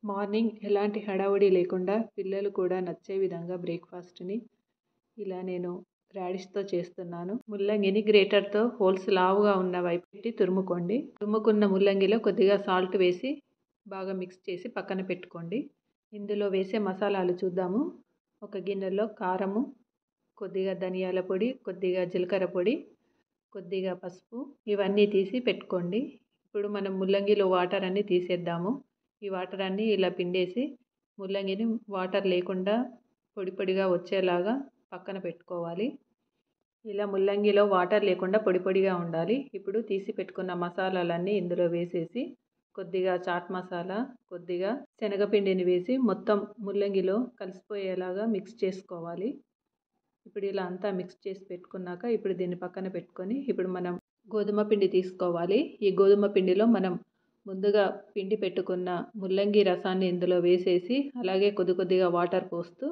Morning ఎలాంటి హడావుడి లేకుండా పిల్లలు కూడా నచ్చే విధంగా బ్రేక్ఫాస్ట్ని ఇలా నేను రాడిష్తో చేస్తున్నాను. ముల్లంగిని గ్రేటర్తో హోల్స్ లావుగా ఉన్న వైపు పెట్టి తురుముకోండి. తురుముకున్న ముల్లంగిలో కొద్దిగా సాల్ట్ వేసి బాగా మిక్స్ చేసి పక్కన పెట్టుకోండి. ఇందులో వేసే మసాలాలు చూద్దాము. ఒక గిన్నెలో కారము, కొద్దిగా ధనియాల పొడి, కొద్దిగా జీలకర్ర పొడి, కొద్దిగా పసుపు ఇవన్నీ తీసి పెట్టుకోండి. ఇప్పుడు మనం ముల్లంగిలో వాటర్ అన్నీ తీసేద్దాము. ఈ వాటర్ అన్నీ ఇలా పిండేసి ముల్లంగిని వాటర్ లేకుండా పొడి పొడిగా వచ్చేలాగా పక్కన పెట్టుకోవాలి. ఇలా ముల్లంగిలో వాటర్ లేకుండా పొడి పొడిగా ఉండాలి. ఇప్పుడు తీసి పెట్టుకున్న మసాలాలన్నీ ఇందులో వేసేసి కొద్దిగా చాట్ మసాలా, కొద్దిగా శనగపిండిని వేసి మొత్తం ముల్లంగిలో కలిసిపోయేలాగా మిక్స్ చేసుకోవాలి. ఇప్పుడు ఇలా అంతా మిక్స్ చేసి పెట్టుకున్నాక ఇప్పుడు దీన్ని పక్కన పెట్టుకొని ఇప్పుడు మనం గోధుమ పిండి తీసుకోవాలి. ఈ గోధుమ పిండిలో మనం ముందుగా పిండి పెట్టుకున్న ముల్లంగి రసాన్ని ఇందులో వేసేసి అలాగే కొద్ది కొద్దిగా వాటర్ పోస్తూ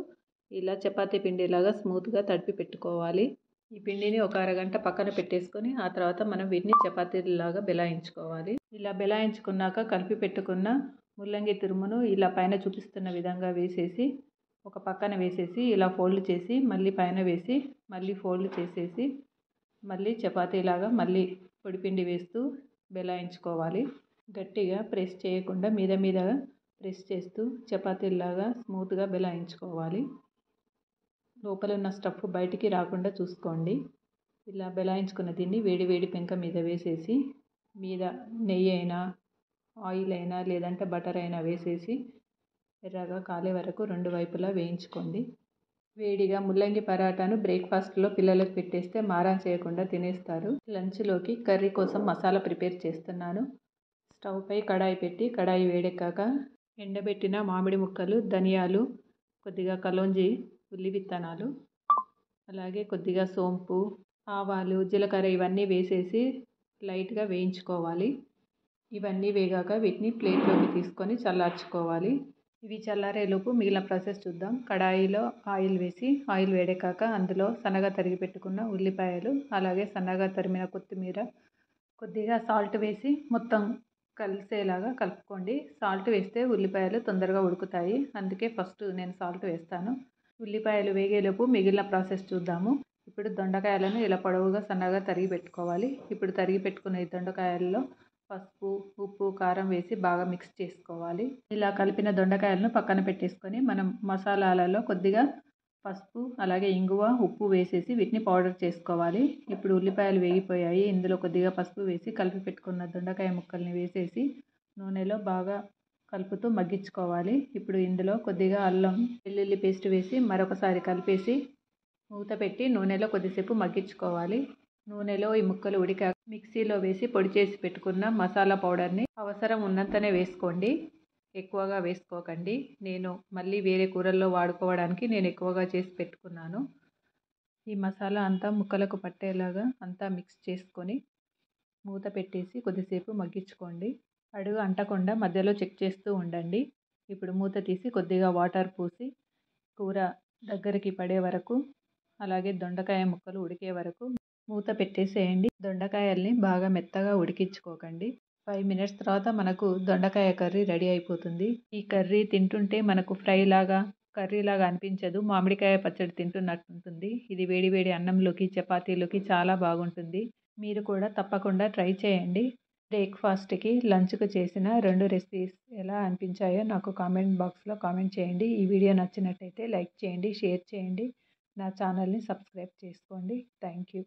ఇలా చపాతీ పిండిలాగా స్మూత్గా తడిపి పెట్టుకోవాలి. ఈ పిండిని ఒక అరగంట పక్కన పెట్టేసుకొని ఆ తర్వాత మనం వీటిని చపాతీలాగా బెలాయించుకోవాలి. ఇలా బెలాయించుకున్నాక కలిపి పెట్టుకున్న ముల్లంగి తురుమును ఇలా పైన చూపిస్తున్న విధంగా వేసేసి ఒక పక్కన వేసేసి ఇలా ఫోల్డ్ చేసి మళ్ళీ పైన వేసి మళ్ళీ ఫోల్డ్ చేసేసి మళ్ళీ చపాతీలాగా మళ్ళీ పొడిపిండి వేస్తూ బెలాయించుకోవాలి. గట్టిగా ప్రెస్ చేయకుండా మీద మీద ప్రెస్ చేస్తూ చపాతీలాగా స్మూత్గా బెలాయించుకోవాలి. లోపల ఉన్న స్టఫ్ బయటికి రాకుండా చూసుకోండి. ఇలా బెలాయించుకున్న దీన్ని వేడి వేడి పెంక మీద వేసేసి మీద నెయ్యి అయినా ఆయిల్ అయినా లేదంటే బటర్ అయినా వేసేసి ఎర్రగా కాలే వరకు రెండు వైపులా వేయించుకోండి. వేడిగా ముల్లంగి పరాటాను బ్రేక్ఫాస్ట్లో పిల్లలకు పెట్టేస్తే మారం చేయకుండా తినేస్తారు. లంచ్లోకి కర్రీ కోసం మసాలా ప్రిపేర్ చేస్తున్నాను. స్టవ్ పై కడాయి పెట్టి కడాయి వేడెక్కాక ఎండబెట్టిన మామిడి ముక్కలు, ధనియాలు, కొద్దిగా కలోంజి ఉల్లి విత్తనాలు, అలాగే కొద్దిగా సోంపు, ఆవాలు, జీలకర్ర ఇవన్నీ వేసేసి లైట్గా వేయించుకోవాలి. ఇవన్నీ వేగాక వీటిని ప్లేట్లోకి తీసుకొని చల్లార్చుకోవాలి. ఇవి చల్లారేలోపు మిగిలిన ప్రాసెస్ చూద్దాం. కడాయిలో ఆయిల్ వేసి ఆయిల్ వేడెక్కాక అందులో సన్నగా తరిగి పెట్టుకున్న ఉల్లిపాయలు, అలాగే సన్నగా తరిమిన కొత్తిమీర, కొద్దిగా సాల్ట్ వేసి మొత్తం కలిసేలాగా కలుపుకోండి. సాల్ట్ వేస్తే ఉల్లిపాయలు తొందరగా ఉడుకుతాయి, అందుకే ఫస్ట్ నేను సాల్ట్ వేస్తాను. ఉల్లిపాయలు వేగేలోపు మిగిలిన ప్రాసెస్ చూద్దాము. ఇప్పుడు దొండకాయలను ఇలా పొడవుగా సన్నగా తరిగి పెట్టుకోవాలి. ఇప్పుడు తరిగి పెట్టుకున్న ఈ దొండకాయల్లో పసుపు, ఉప్పు, కారం వేసి బాగా మిక్స్ చేసుకోవాలి. ఇలా కలిపిన దొండకాయలను పక్కన పెట్టేసుకొని మనం మసాలాలలో కొద్దిగా పసుపు, అలాగే ఇంగువ, ఉప్పు వేసేసి వీటిని పౌడర్ చేసుకోవాలి. ఇప్పుడు ఉల్లిపాయలు వేగిపోయాయి. ఇందులో కొద్దిగా పసుపు వేసి కలిపి పెట్టుకున్న దొండకాయ ముక్కల్ని వేసేసి నూనెలో బాగా కలుపుతూ మగ్గించుకోవాలి. ఇప్పుడు ఇందులో కొద్దిగా అల్లం వెల్లుల్లి పేస్ట్ వేసి మరొకసారి కలిపేసి మూత పెట్టి నూనెలో కొద్దిసేపు మగ్గించుకోవాలి. నూనెలో ఈ ముక్కలు ఉడికాక మిక్సీలో వేసి పొడి చేసి పెట్టుకున్న మసాలా పౌడర్ని అవసరం ఉన్నంతనే వేసుకోండి, ఎక్కువగా వేసుకోకండి. నేను మళ్ళీ వేరే కూరల్లో వాడుకోవడానికి నేను ఎక్కువగా చేసి పెట్టుకున్నాను. ఈ మసాలా అంతా ముక్కలకు పట్టేలాగా అంతా మిక్స్ చేసుకొని మూత పెట్టేసి కొద్దిసేపు మగ్గించుకోండి. అడుగు అంటకుండా మధ్యలో చెక్ చేస్తూ ఉండండి. ఇప్పుడు మూత తీసి కొద్దిగా వాటర్ పోసి కూర దగ్గరికి పడే వరకు, అలాగే దొండకాయ ముక్కలు ఉడికే వరకు మూత పెట్టేసేయండి. దొండకాయల్ని బాగా మెత్తగా ఉడికించుకోకండి. 5 మినిట్స్ తర్వాత మనకు దొండకాయ కర్రీ రెడీ అయిపోతుంది. ఈ కర్రీ తింటుంటే మనకు ఫ్రై లాగా, కర్రీ లాగా అనిపించదు, మామిడికాయ పచ్చడి తింటున్నట్టు ఉంటుంది. ఇది వేడి వేడి అన్నంలోకి, చపాతీలోకి చాలా బాగుంటుంది. మీరు కూడా తప్పకుండా ట్రై చేయండి. బ్రేక్ఫాస్ట్కి, లంచ్కి చేసిన 2 రెసిపీస్ ఎలా అనిపించాయో నాకు కామెంట్ బాక్స్లో కామెంట్ చేయండి. ఈ వీడియో నచ్చినట్టయితే లైక్ చేయండి, షేర్ చేయండి, నా ఛానల్ని సబ్స్క్రైబ్ చేసుకోండి. Thank you.